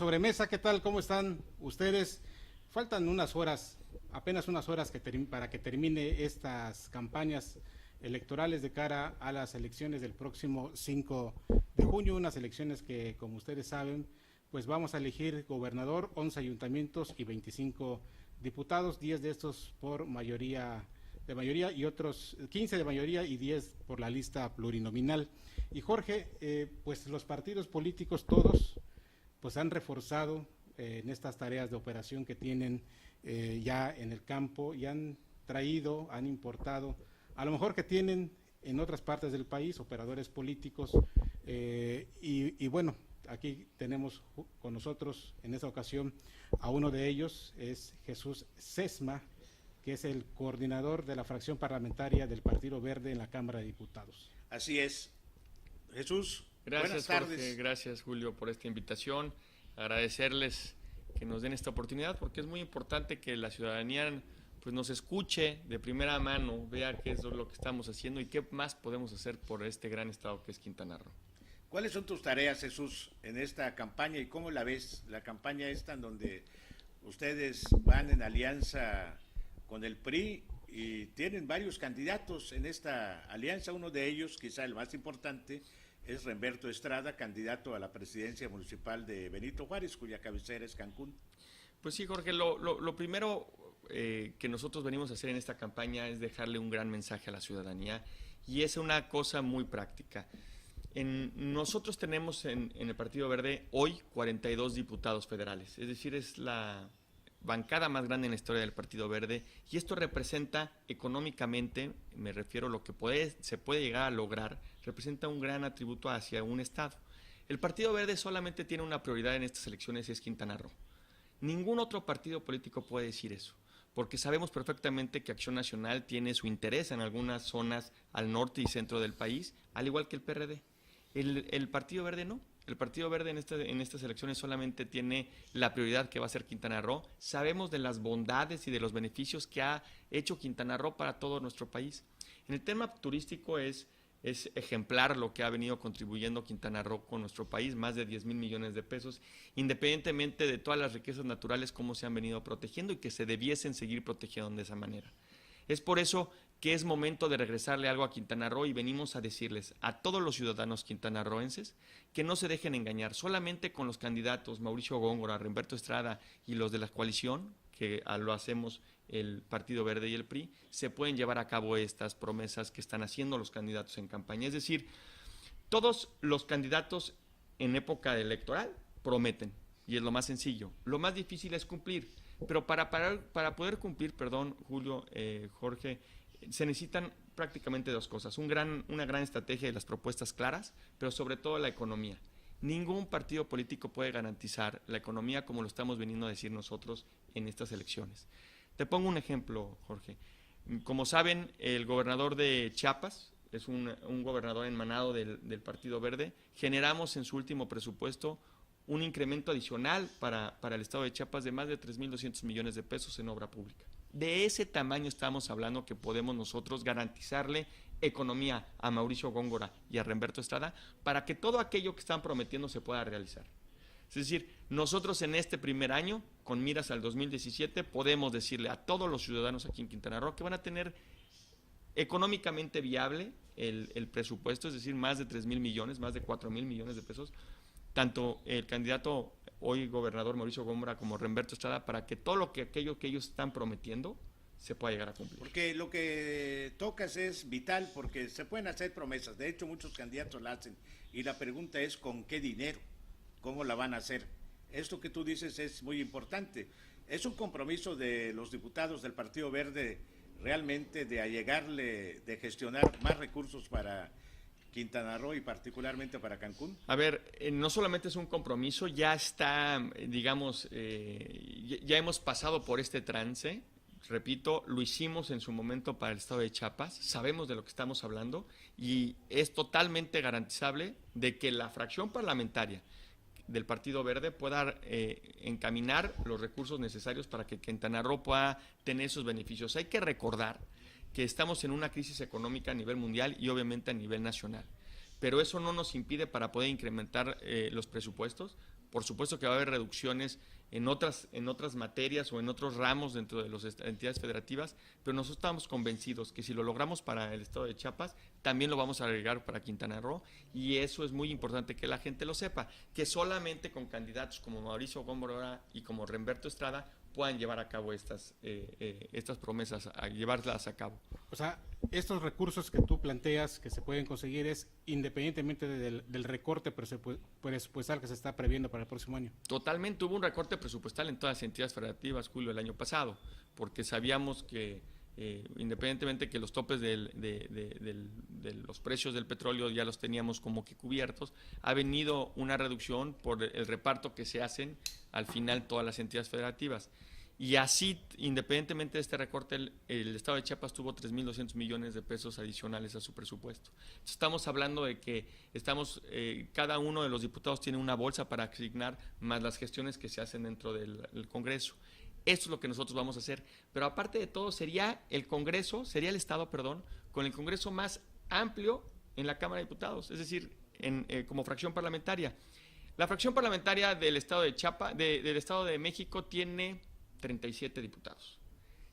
sobremesa, ¿qué tal? ¿Cómo están ustedes? Faltan unas horas, apenas unas horas para que termine estas campañas electorales de cara a las elecciones del próximo 5 de junio, unas elecciones que, como ustedes saben, pues vamos a elegir gobernador, 11 ayuntamientos y 25 diputados, 10 de estos por mayoría y otros 15 de mayoría y 10 por la lista plurinominal. Y Jorge, pues los partidos políticos todos pues han reforzado en estas tareas de operación que tienen ya en el campo y han traído, han importado, a lo mejor que tienen en otras partes del país operadores políticos y bueno, aquí tenemos con nosotros en esta ocasión a uno de ellos, es Jesús Sesma, que es el coordinador de la fracción parlamentaria del Partido Verde en la Cámara de Diputados. Así es. Jesús, gracias, buenas tardes. Jorge, gracias Julio por esta invitación, agradecerles que nos den esta oportunidad porque es muy importante que la ciudadanía pues nos escuche de primera mano, vea qué es lo que estamos haciendo y qué más podemos hacer por este gran estado que es Quintana Roo. ¿Cuáles son tus tareas, Jesús, en esta campaña y cómo la ves? La campaña esta en donde ustedes van en alianza con el PRI y tienen varios candidatos en esta alianza. Uno de ellos, quizá el más importante, es Remberto Estrada, candidato a la presidencia municipal de Benito Juárez, cuya cabecera es Cancún. Pues sí, Jorge, lo primero que nosotros venimos a hacer en esta campaña es dejarle un gran mensaje a la ciudadanía y es una cosa muy práctica. Nosotros tenemos en el Partido Verde hoy 42 diputados federales, es decir, es la bancada más grande en la historia del Partido Verde y esto representa económicamente, me refiero a lo que se puede llegar a lograr, representa un gran atributo hacia un estado. El Partido Verde solamente tiene una prioridad en estas elecciones y es Quintana Roo. Ningún otro partido político puede decir eso, porque sabemos perfectamente que Acción Nacional tiene su interés en algunas zonas al norte y centro del país, al igual que el PRD. El Partido Verde no. El Partido Verde en estas elecciones solamente tiene la prioridad que va a ser Quintana Roo. Sabemos de las bondades y de los beneficios que ha hecho Quintana Roo para todo nuestro país. En el tema turístico es ejemplar lo que ha venido contribuyendo Quintana Roo con nuestro país, más de 10,000 millones de pesos, independientemente de todas las riquezas naturales cómo se han venido protegiendo y que se debiesen seguir protegiendo de esa manera. Es por eso que es momento de regresarle algo a Quintana Roo y venimos a decirles a todos los ciudadanos quintanarroenses que no se dejen engañar, solamente con los candidatos Mauricio Góngora, Remberto Estrada y los de la coalición, que lo hacemos el Partido Verde y el PRI, se pueden llevar a cabo estas promesas que están haciendo los candidatos en campaña. Es decir, todos los candidatos en época electoral prometen, y es lo más sencillo. Lo más difícil es cumplir, pero para poder cumplir, perdón, Julio, Jorge, se necesitan prácticamente dos cosas, una gran estrategia de las propuestas claras, pero sobre todo la economía. Ningún partido político puede garantizar la economía como lo estamos veniendo a decir nosotros en estas elecciones. Te pongo un ejemplo, Jorge. Como saben, el gobernador de Chiapas es un gobernador emanado del Partido Verde. Generamos en su último presupuesto un incremento adicional para el estado de Chiapas de más de 3,200 millones de pesos en obra pública. De ese tamaño estamos hablando que podemos nosotros garantizarle economía a Mauricio Góngora y a Remberto Estrada para que todo aquello que están prometiendo se pueda realizar. Es decir, nosotros en este primer año, con miras al 2017, podemos decirle a todos los ciudadanos aquí en Quintana Roo que van a tener económicamente viable el presupuesto, es decir, más de 3,000 millones, más de 4,000 millones de pesos, tanto el candidato hoy gobernador Mauricio Góngora como Remberto Estrada, para que todo aquello que ellos están prometiendo se pueda llegar a cumplir. Porque lo que tocas es vital, porque se pueden hacer promesas, de hecho muchos candidatos la hacen, y la pregunta es ¿con qué dinero? ¿Cómo la van a hacer? Esto que tú dices es muy importante. Es un compromiso de los diputados del Partido Verde realmente de allegarle, de gestionar más recursos para Quintana Roo y particularmente para Cancún. A ver, no solamente es un compromiso, ya está, digamos, ya hemos pasado por este trance. Repito, lo hicimos en su momento para el estado de Chiapas, sabemos de lo que estamos hablando y es totalmente garantizable de que la fracción parlamentaria del Partido Verde pueda encaminar los recursos necesarios para que Quintana Roo pueda tener esos beneficios. Hay que recordar que estamos en una crisis económica a nivel mundial y obviamente a nivel nacional, pero eso no nos impide para poder incrementar los presupuestos Por supuesto que va a haber reducciones en otras materias o en otros ramos dentro de las entidades federativas, pero nosotros estamos convencidos que si lo logramos para el estado de Chiapas, también lo vamos a agregar para Quintana Roo, y eso es muy importante que la gente lo sepa, que solamente con candidatos como Mauricio Góngora y como Remberto Estrada puedan llevar a cabo estas promesas, a llevarlas a cabo. O sea, estos recursos que tú planteas que se pueden conseguir es independientemente del recorte presupuestal que se está previendo para el próximo año. Totalmente, hubo un recorte presupuestal en todas las entidades federativas, Julio, el año pasado, porque sabíamos que independientemente que los topes de los precios del petróleo ya los teníamos como que cubiertos, ha venido una reducción por el reparto que se hacen al final todas las entidades federativas. Y así, independientemente de este recorte, el Estado de Chiapas tuvo 3.200 millones de pesos adicionales a su presupuesto. Entonces, estamos hablando de que cada uno de los diputados tiene una bolsa para asignar, más las gestiones que se hacen dentro del Congreso. Esto es lo que nosotros vamos a hacer. Pero aparte de todo, sería el Estado, con el Congreso más amplio en la Cámara de Diputados, es decir, como fracción parlamentaria. La fracción parlamentaria del Estado de Chiapas, del Estado de México, tiene 37 diputados.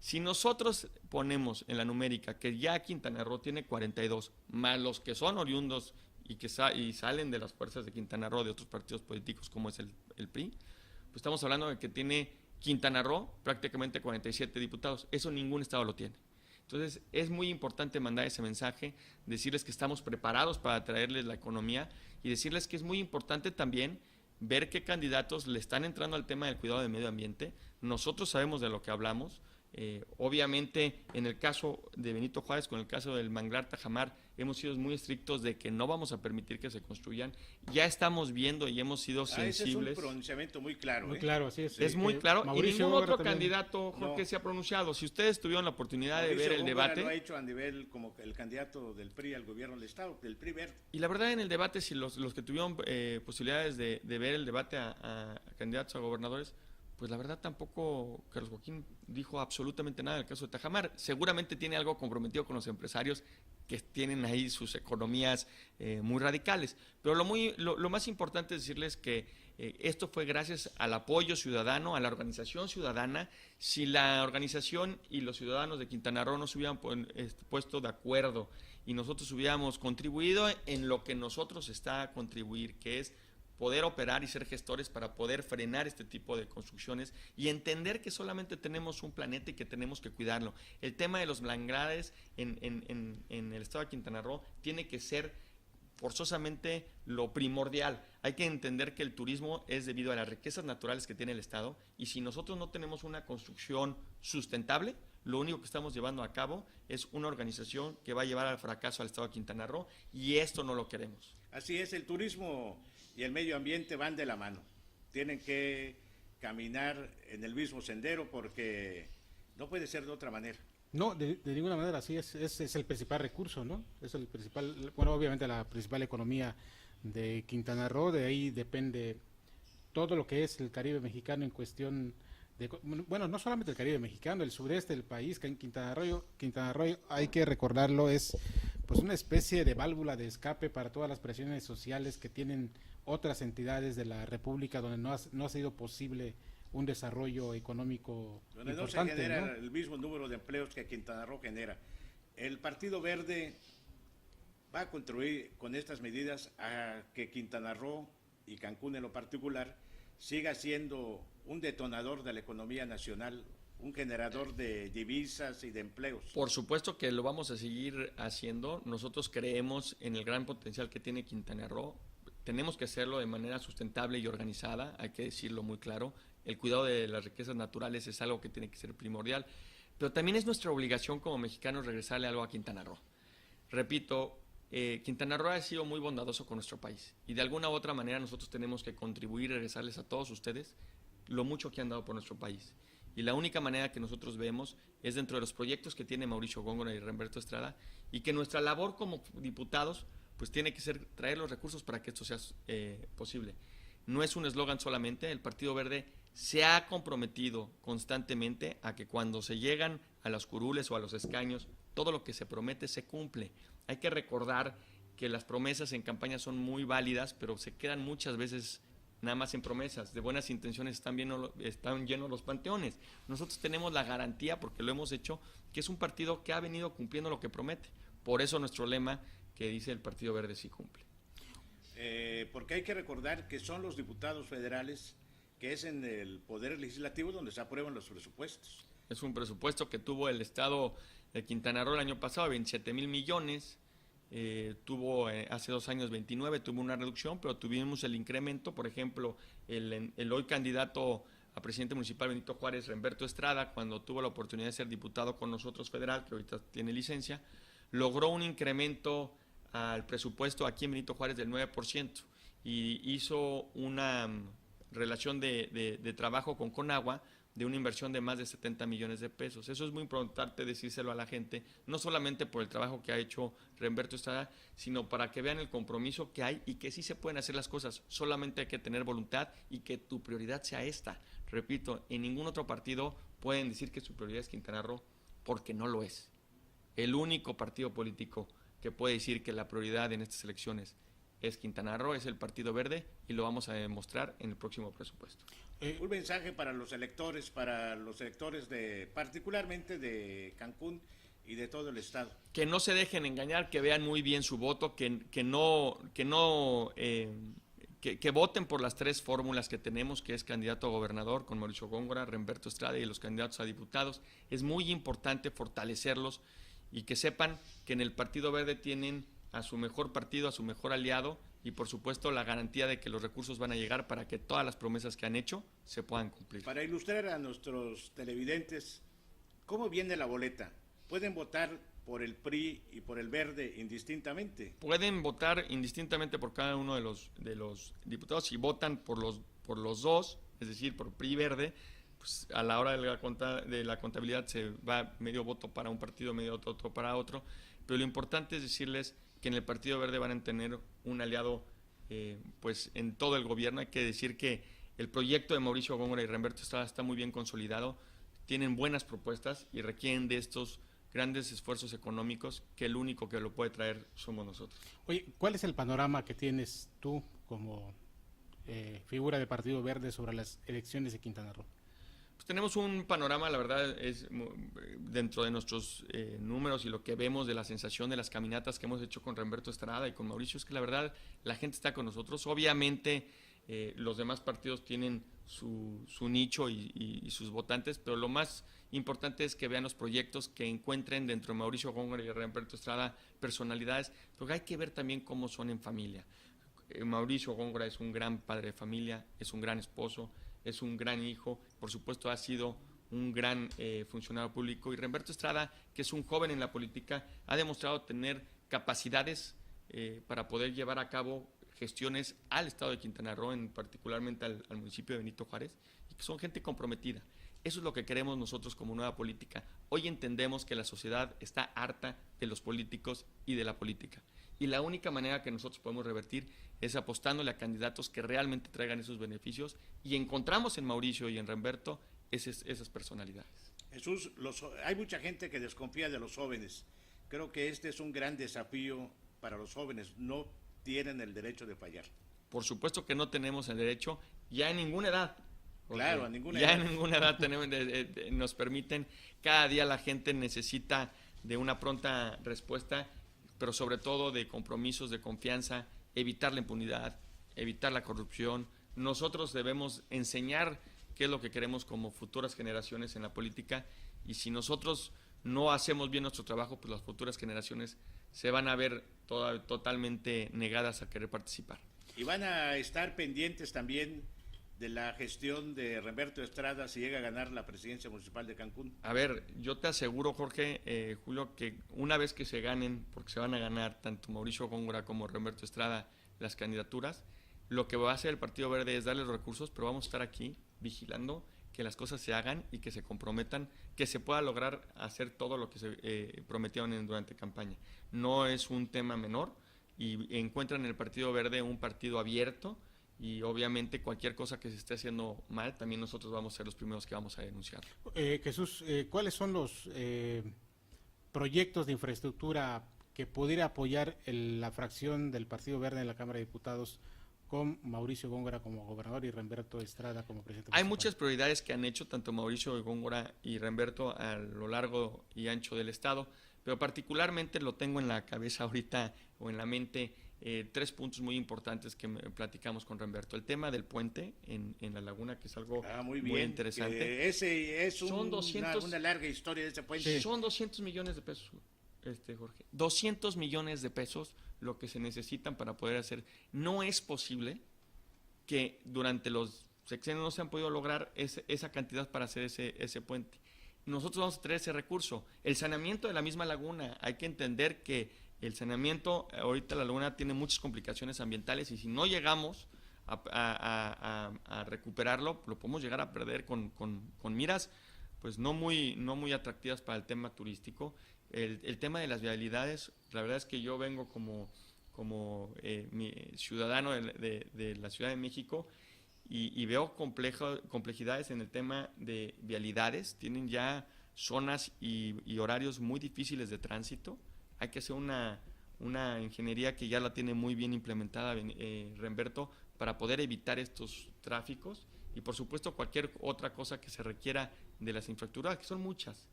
Si nosotros ponemos en la numérica que ya Quintana Roo tiene 42, más los que son oriundos y salen de las fuerzas de Quintana Roo, de otros partidos políticos como es el PRI, pues estamos hablando de que tiene Quintana Roo prácticamente 47 diputados. Eso ningún estado lo tiene. Entonces, es muy importante mandar ese mensaje, decirles que estamos preparados para traerles la economía y decirles que es muy importante también ver qué candidatos le están entrando al tema del cuidado del medio ambiente. Nosotros sabemos de lo que hablamos. Obviamente, en el caso de Benito Juárez, con el caso del manglar Tajamar, hemos sido muy estrictos de que no vamos a permitir que se construyan. Ya estamos viendo y hemos sido sensibles. Ese es un pronunciamiento muy claro. Muy claro, así es. Es muy claro. Mauricio y ningún otro también. candidato, Jorge, se ha pronunciado. Si ustedes tuvieron la oportunidad de ver el debate. Lo ha hecho a nivel como el candidato del PRI al gobierno del Estado, del PRI verde. Y la verdad, en el debate, si los que tuvieron posibilidades de ver el debate a candidatos a gobernadores, pues la verdad tampoco Carlos Joaquín dijo absolutamente nada del caso de Tajamar. Seguramente tiene algo comprometido con los empresarios que tienen ahí sus economías muy radicales. Pero lo más importante es decirles que esto fue gracias al apoyo ciudadano, a la organización ciudadana. Si la organización y los ciudadanos de Quintana Roo no se hubieran puesto de acuerdo y nosotros hubiéramos contribuido en lo que nosotros está a contribuir, que es poder operar y ser gestores para poder frenar este tipo de construcciones y entender que solamente tenemos un planeta y que tenemos que cuidarlo. El tema de los manglares en el estado de Quintana Roo tiene que ser forzosamente lo primordial. Hay que entender que el turismo es debido a las riquezas naturales que tiene el estado, y si nosotros no tenemos una construcción sustentable, lo único que estamos llevando a cabo es una organización que va a llevar al fracaso al estado de Quintana Roo, y esto no lo queremos. Así es, el turismo y el medio ambiente van de la mano. Tienen que caminar en el mismo sendero porque no puede ser de otra manera. No, de ninguna manera, así es el principal recurso, ¿no? Es el principal, bueno, obviamente la principal economía de Quintana Roo, de ahí depende todo lo que es el Caribe mexicano en cuestión de, bueno, no solamente el Caribe mexicano, el sureste del país, que en Quintana Roo, hay que recordarlo, es pues una especie de válvula de escape para todas las presiones sociales que tienen otras entidades de la República donde no ha sido posible un desarrollo económico donde importante, no se genera, ¿no?, el mismo número de empleos que Quintana Roo genera. El Partido Verde va a contribuir con estas medidas a que Quintana Roo y Cancún en lo particular siga siendo un detonador de la economía nacional, un generador de divisas y de empleos. Por supuesto que lo vamos a seguir haciendo. Nosotros creemos en el gran potencial que tiene Quintana Roo. Tenemos que hacerlo de manera sustentable y organizada, hay que decirlo muy claro. El cuidado de las riquezas naturales es algo que tiene que ser primordial, pero también es nuestra obligación como mexicanos regresarle algo a Quintana Roo. Repito, Quintana Roo ha sido muy bondadoso con nuestro país y de alguna u otra manera nosotros tenemos que contribuir y regresarles a todos ustedes lo mucho que han dado por nuestro país. Y la única manera que nosotros vemos es dentro de los proyectos que tiene Mauricio Góngora y Remberto Estrada, y que nuestra labor como diputados pues tiene que ser traer los recursos para que esto sea posible. No es un eslogan solamente, el Partido Verde se ha comprometido constantemente a que cuando se llegan a las curules o a los escaños, todo lo que se promete se cumple. Hay que recordar que las promesas en campaña son muy válidas, pero se quedan muchas veces nada más en promesas. De buenas intenciones están llenos los panteones. Nosotros tenemos la garantía, porque lo hemos hecho, que es un partido que ha venido cumpliendo lo que promete. Por eso nuestro lema que dice el Partido Verde sí cumple. Porque hay que recordar que son los diputados federales, que es en el Poder Legislativo donde se aprueban los presupuestos. Es un presupuesto que tuvo el Estado de Quintana Roo el año pasado, 27,000 millones. Tuvo hace 2 años 29, tuvo una reducción, pero tuvimos el incremento. Por ejemplo, el hoy candidato a presidente municipal Benito Juárez, Remberto Estrada, cuando tuvo la oportunidad de ser diputado con nosotros federal, que ahorita tiene licencia, logró un incremento al presupuesto aquí en Benito Juárez del 9% y hizo una relación de trabajo con Conagua de una inversión de más de 70 millones de pesos. Eso es muy importante decírselo a la gente, no solamente por el trabajo que ha hecho Remberto Estrada, sino para que vean el compromiso que hay y que sí se pueden hacer las cosas, solamente hay que tener voluntad y que tu prioridad sea esta. Repito, en ningún otro partido pueden decir que su prioridad es Quintana Roo, porque no lo es. El único partido político que puede decir que la prioridad en estas elecciones es Quintana Roo es el Partido Verde, y lo vamos a demostrar en el próximo presupuesto. Un mensaje para los electores particularmente de Cancún y de todo el estado. Que no se dejen engañar, que vean muy bien su voto, que voten por las 3 fórmulas que tenemos, que es candidato a gobernador con Mauricio Góngora, Remberto Estrada y los candidatos a diputados. Es muy importante fortalecerlos y que sepan que en el Partido Verde tienen a su mejor partido, a su mejor aliado, y por supuesto la garantía de que los recursos van a llegar para que todas las promesas que han hecho se puedan cumplir. Para ilustrar a nuestros televidentes, ¿cómo viene la boleta? ¿Pueden votar por el PRI y por el Verde indistintamente? Pueden votar indistintamente por cada uno de los diputados. Si votan por los dos, es decir, por PRI y Verde, pues a la hora de la contabilidad se va medio voto para un partido, medio otro para otro. Pero lo importante es decirles que en el Partido Verde van a tener un aliado pues en todo el gobierno. Hay que decir que el proyecto de Mauricio Góngora y Remberto Estrada está muy bien consolidado, tienen buenas propuestas y requieren de estos grandes esfuerzos económicos, que el único que lo puede traer somos nosotros. Oye, ¿cuál es el panorama que tienes tú como figura de Partido Verde sobre las elecciones de Quintana Roo? Pues tenemos un panorama, la verdad, es dentro de nuestros números y lo que vemos de la sensación de las caminatas que hemos hecho con Remberto Estrada y con Mauricio, es que la verdad la gente está con nosotros. Obviamente los demás partidos tienen su nicho y sus votantes, pero lo más importante es que vean los proyectos, que encuentren dentro de Mauricio Góngora y Remberto Estrada personalidades, porque hay que ver también cómo son en familia. Mauricio Góngora es un gran padre de familia, es un gran esposo, es un gran hijo, por supuesto ha sido un gran funcionario público, y Remberto Estrada, que es un joven en la política, ha demostrado tener capacidades para poder llevar a cabo gestiones al estado de Quintana Roo, particularmente al municipio de Benito Juárez, y que son gente comprometida. Eso es lo que queremos nosotros como nueva política. Hoy entendemos que la sociedad está harta de los políticos y de la política, y la única manera que nosotros podemos revertir es apostándole a candidatos que realmente traigan esos beneficios, y encontramos en Mauricio y en Remberto esas personalidades. Jesús, hay mucha gente que desconfía de los jóvenes. Creo que este es un gran desafío para los jóvenes. No tienen el derecho de fallar. Por supuesto que no tenemos el derecho, ya en ninguna edad. Claro, a ninguna ya edad. En ninguna edad nos permiten. Cada día la gente necesita de una pronta respuesta, pero sobre todo de compromisos, de confianza, evitar la impunidad, evitar la corrupción. Nosotros debemos enseñar qué es lo que queremos como futuras generaciones en la política, y si nosotros no hacemos bien nuestro trabajo, pues las futuras generaciones se van a ver totalmente negadas a querer participar. Y van a estar pendientes también de la gestión de Remberto Estrada si llega a ganar la presidencia municipal de Cancún. A ver, yo te aseguro, Jorge, Julio, que una vez que se ganen, porque se van a ganar tanto Mauricio Góngora como Remberto Estrada las candidaturas, lo que va a hacer el Partido Verde es darle los recursos, pero vamos a estar aquí vigilando que las cosas se hagan y que se comprometan, que se pueda lograr hacer todo lo que se prometieron durante campaña. No es un tema menor, y encuentran en el Partido Verde un partido abierto, y obviamente cualquier cosa que se esté haciendo mal, también nosotros vamos a ser los primeros que vamos a denunciar. Jesús, ¿cuáles son los proyectos de infraestructura que pudiera apoyar la fracción del Partido Verde en la Cámara de Diputados con Mauricio Góngora como gobernador y Remberto Estrada como presidente Hay municipal? muchas prioridades que han hecho tanto Mauricio Góngora y Remberto a lo largo y ancho del estado, pero particularmente lo tengo en la cabeza ahorita o en la mente 3 puntos muy importantes que platicamos con Remberto. El tema del puente en la laguna, que es algo muy muy bien, interesante. Ese es Son 200 una larga historia de ese puente. Son 200 millones de pesos, Jorge. 200 millones de pesos lo que se necesitan para poder hacer. No es posible que durante los sexenios no se han podido lograr esa cantidad para hacer ese puente. Nosotros vamos a traer ese recurso. El saneamiento de la misma laguna, hay que entender que el saneamiento, ahorita la laguna tiene muchas complicaciones ambientales y si no llegamos a recuperarlo, lo podemos llegar a perder con miras pues no muy atractivas para el tema turístico. El tema de las vialidades, la verdad es que yo vengo como ciudadano de la Ciudad de México y veo complejidades en el tema de vialidades. Tienen ya zonas y horarios muy difíciles de tránsito. Hay que hacer una ingeniería que ya la tiene muy bien implementada Remberto para poder evitar estos tráficos y por supuesto cualquier otra cosa que se requiera de las infraestructuras, que son muchas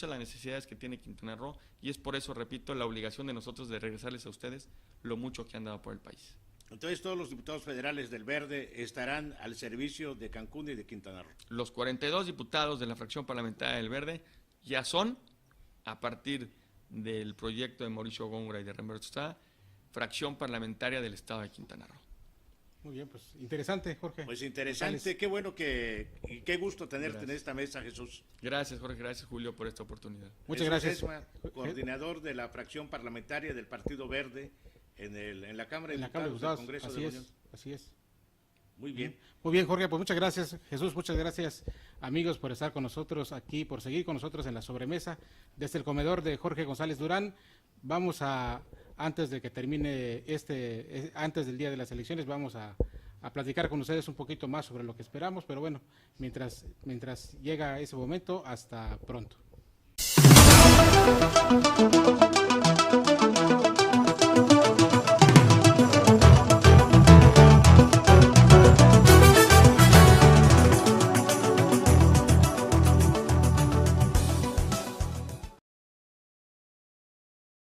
las necesidades que tiene Quintana Roo y es por eso, repito, la obligación de nosotros de regresarles a ustedes lo mucho que han dado por el país. Entonces todos los diputados federales del Verde estarán al servicio de Cancún y de Quintana Roo. Los 42 diputados de la fracción parlamentaria del Verde ya son, a partir del proyecto de Mauricio Góngora y de Remberto Estrada, fracción parlamentaria del estado de Quintana Roo. Muy bien, pues interesante, Jorge. Pues interesante, qué bueno y qué gusto tenerte en esta mesa, Jesús. Gracias, Jorge, gracias, Julio, por esta oportunidad. Muchas Jesús gracias. Esma, coordinador de la fracción parlamentaria del Partido Verde en la Cámara de Diputados del Congreso de la Unión. Así es. Muy bien. Muy bien, Jorge, pues muchas gracias. Jesús, muchas gracias, amigos, por estar con nosotros aquí, por seguir con nosotros en la sobremesa. Desde el comedor de Jorge González Durán, vamos a, antes de que termine antes del día de las elecciones, vamos a platicar con ustedes un poquito más sobre lo que esperamos, pero bueno, mientras llega ese momento, hasta pronto.